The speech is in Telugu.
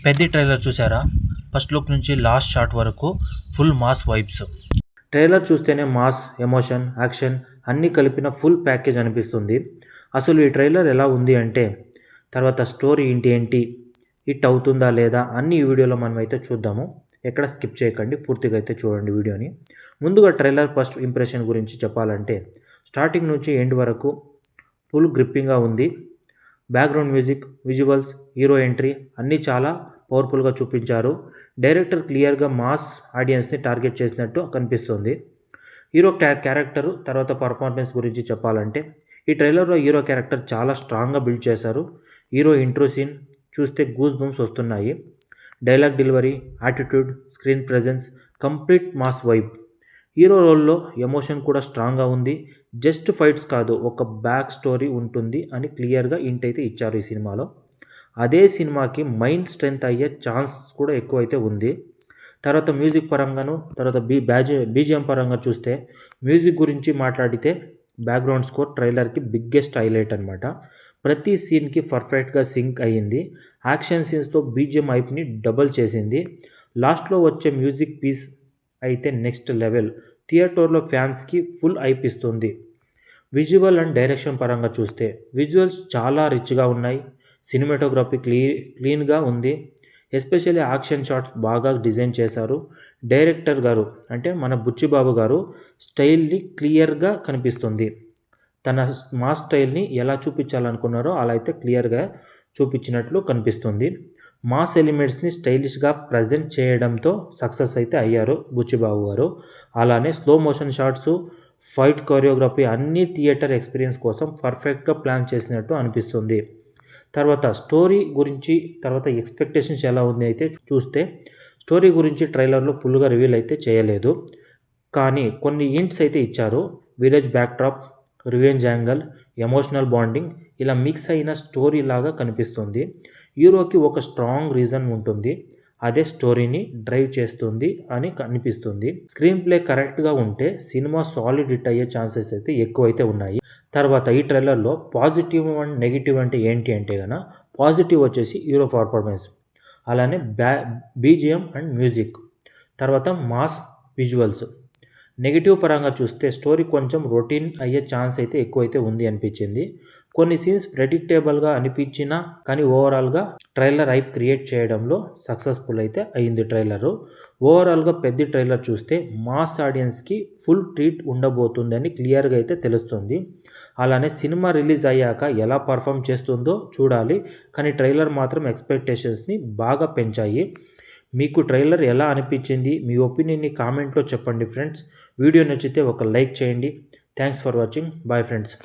పెద్ది ట్రైలర్ చూసారా? ఫస్ట్ లుక్ నుంచి లాస్ట్ షాట్ వరకు ఫుల్ మాస్ వైబ్స్. ట్రైలర్ చూస్తేనే మాస్, ఎమోషన్, యాక్షన్ అన్నీ కలిపిన ఫుల్ ప్యాకేజ్ అనిపిస్తుంది. అసలు ఈ ట్రైలర్ ఎలా ఉంది అంటే, తర్వాత స్టోరీ ఏంటి, హిట్ అవుతుందా లేదా అన్ని ఈ వీడియోలో మనమైతే చూద్దాము. ఎక్కడ స్కిప్ చేయకండి, పూర్తిగా అయితే చూడండి వీడియోని. ముందుగా ట్రైలర్ ఫస్ట్ ఇంప్రెషన్ గురించి చెప్పాలంటే, స్టార్టింగ్ నుంచి ఎండ్ వరకు ఫుల్ గ్రిప్పింగ్గా ఉంది. Background music, visuals, hero entry అన్నీ చాలా పవర్ఫుల్గా చూపించారు. డైరెక్టర్ క్లియర్గా మాస్ ఆడియన్స్ని టార్గెట్ చేసినట్టు కనిపిస్తుంది. హీరో క్యారెక్టర్ తర్వాత పర్ఫార్మెన్స్ గురించి చెప్పాలంటే, ఈ ట్రైలర్లో హీరో క్యారెక్టర్ చాలా స్ట్రాంగ్గా బిల్డ్ చేశారు. హీరో ఇంట్రో సీన్ చూస్తే గూస్ బంప్స్ వస్తున్నాయి. Dialogue delivery, attitude, screen presence complete mass vibe. Hero రోల్లో ఎమోషన్ కూడా స్ట్రాంగ్గా ఉంది. జస్ట్ ఫైట్స్ కాదు, ఒక బ్యాక్ స్టోరీ ఉంటుంది అని క్లియర్గా హింట్ అయితే ఇచ్చారు ఈ సినిమాలో. అదే సినిమాకి మైండ్ స్ట్రెంత్ అయ్యే ఛాన్స్ కూడా ఎక్కువైతే ఉంది. తర్వాత మ్యూజిక్ పరంగాను, తర్వాత బీజిఎం పరంగా చూస్తే, మ్యూజిక్ గురించి మాట్లాడితే బ్యాక్గ్రౌండ్ స్కోర్ ట్రైలర్కి బిగ్గెస్ట్ హైలైట్ అనమాట. ప్రతి సీన్కి పర్ఫెక్ట్గా సింక్ అయ్యింది. యాక్షన్ సీన్స్తో బీజిఎం హైప్ని డబుల్ చేసింది. లాస్ట్లో వచ్చే మ్యూజిక్ పీస్ అయితే నెక్స్ట్ లెవెల్. థియేటర్లో ఫ్యాన్స్కి ఫుల్ హైప్ ఇస్తుంది. విజువల్ అండ్ డైరెక్షన్ పరంగా చూస్తే, విజువల్స్ చాలా రిచ్గా ఉన్నాయి. సినిమాటోగ్రఫీ క్లీన్గా ఉంది. ఎస్పెషల్లీ యాక్షన్ షాట్స్ బాగా డిజైన్ చేశారు. డైరెక్టర్ గారు అంటే మన బుచ్చిబాబు గారు స్టైల్ని క్లియర్గా కనిపిస్తుంది. తన మాస్ స్టైల్ని ఎలా చూపించాలనుకున్నారో అలా అయితే క్లియర్గా చూపించినట్లు కనిపిస్తుంది. మాస్ ఎలిమెంట్స్ని స్టైలిష్గా ప్రజెంట్ చేయడంతో సక్సెస్ అయితే అయ్యారు బుచ్చిబాబు గారు. అలానే slow motion shots, fight choreography అన్ని థియేటర్ ఎక్స్పీరియన్స్ కోసం పర్ఫెక్ట్గా ప్లాన్ చేసినట్టు అనిపిస్తుంది. తర్వాత స్టోరీ గురించి, తర్వాత ఎక్స్పెక్టేషన్స్ ఎలా ఉంది అయితే చూస్తే, స్టోరీ గురించి ట్రైలర్లో ఫుల్గా రివీల్ అయితే చేయలేదు, కానీ కొన్ని హింట్స్ అయితే ఇచ్చారు. Village backdrop, revenge angle, emotional bonding ఇలా మిక్స్ అయిన స్టోరీ లాగా కనిపిస్తుంది. హీరోకి ఒక స్ట్రాంగ్ రీజన్ ఉంటుంది, అదే స్టోరీని డ్రైవ్ చేస్తుంది అని అనిపిస్తుంది. స్క్రీన్ ప్లే కరెక్ట్గా ఉంటే సినిమా సాలిడ్ హిట్ అయ్యే ఛాన్సెస్ అయితే ఎక్కువైతే ఉన్నాయి. తర్వాత ఈ ట్రైలర్లో పాజిటివ్ అండ్ నెగిటివ్ అంటే ఏంటి అంటే కనుక, పాజిటివ్ వచ్చేసి హీరో పర్ఫార్మెన్స్, అలానే బీజిఎం అండ్ మ్యూజిక్, తర్వాత మాస్ విజువల్స్. నెగిటివ్ పరంగా చూస్తే స్టోరీ కొంచెం రొటీన్ అయ్యే ఛాన్స్ అయితే ఎక్కువైతే ఉంది అనిపించింది. కొన్ని సీన్స్ ప్రెడిక్టబుల్గా అనిపించినా కానీ ఓవరాల్గా ట్రైలర్ హైప్ క్రియేట్ చేయడంలో సక్సెస్ఫుల్ అయితే అయింది ట్రైలరు. ఓవరాల్గా పెద్ద ట్రైలర్ చూస్తే మాస్ ఆడియన్స్కి ఫుల్ ట్రీట్ ఉండబోతుందని క్లియర్గా అయితే తెలుస్తుంది. అలానే సినిమా రిలీజ్ అయ్యాక ఎలా పర్ఫామ్ చేస్తుందో చూడాలి, కానీ ట్రైలర్ మాత్రం ఎక్స్పెక్టేషన్స్ని బాగా పెంచాయి. మీకు ట్రైలర్ ఎలా అనిపించింది, మీ ఒపీనియన్ని కామెంట్లో చెప్పండి ఫ్రెండ్స్. వీడియో నచ్చితే ఒక లైక్ చేయండి. Thanks for watching. Bye friends.